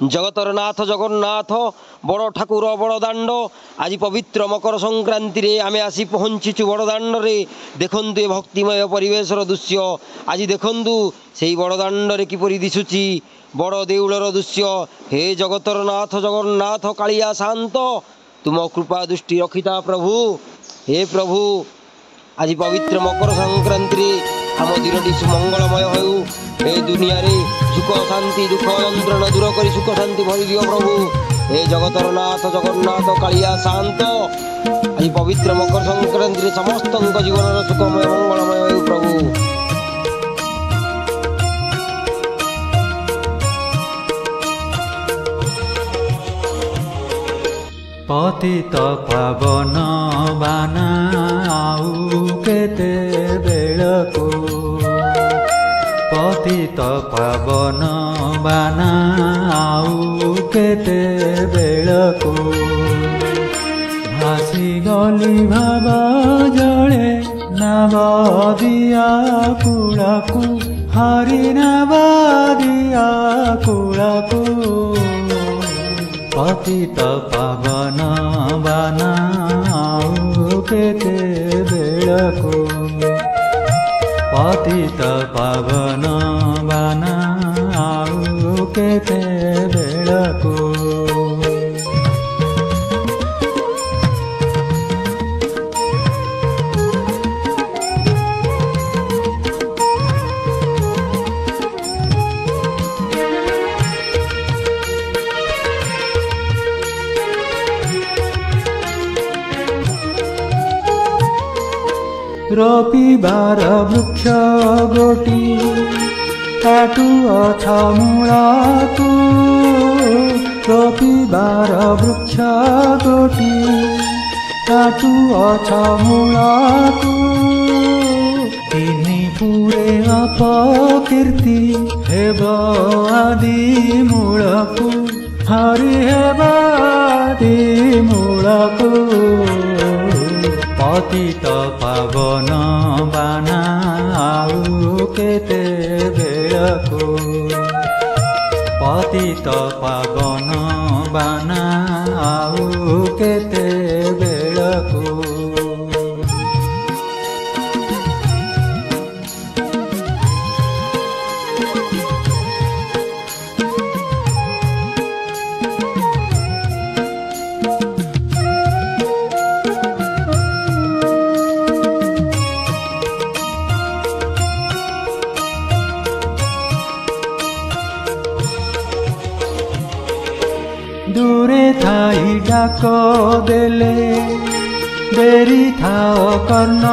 जगतर नाथ जगन्नाथ बड़ ठाकुर बड़ दाण्ड आज पवित्र मकर संक्रांति रे आमे आसी पहुँचीचु बड़ दाण्ड रे देखंतु ए भक्तिमय परिवेशर दृश्य आज देखंतु सेई बड़ दाण्ड रे किपरि दिसुची बड़ देउलर दृश्य हे जगतर नाथ जगन्नाथ कालिया शांत तुम कृपा दृष्टि रखिता प्रभु हे प्रभु आज पवित्र मकर संक्रांति रे आम दिनटी सुमंगलमय हो ए दुनिया रे सुख शांति दुख यंत्रणा दूर कर सुख शांति भरी दियो प्रभु हे जगतर नाथ जगन्नाथ कालिया शांत आज पवित्र मकर संक्रांति रे समस्त जीवन सुखमय मंगलमय हो प्रभु। पतित पावन बानाऊ केते बेलको पतित पावन बानाऊ केते बेलको भासी गली भाव जड़े नव दिया कुड़ाकू हरि नव दिया कुड़ाकू पतित पावन बानाऊ केते बेलको पतित पावन बानाऊ केते बेलको रविवार वृक्ष गोटी काटू अछ मूलाकू रविवार वृक्ष गोटी काटू अछ मूलाकू तिनी पुरे अपकीर्ति हेब आदि मूलकू हरि हेब आदि मूलकू पतित पावन बानाऊ केते बेलको पतित पावन बानाऊ केते बेलको दूरे थाई डाक देले देरी थाओ कर्ण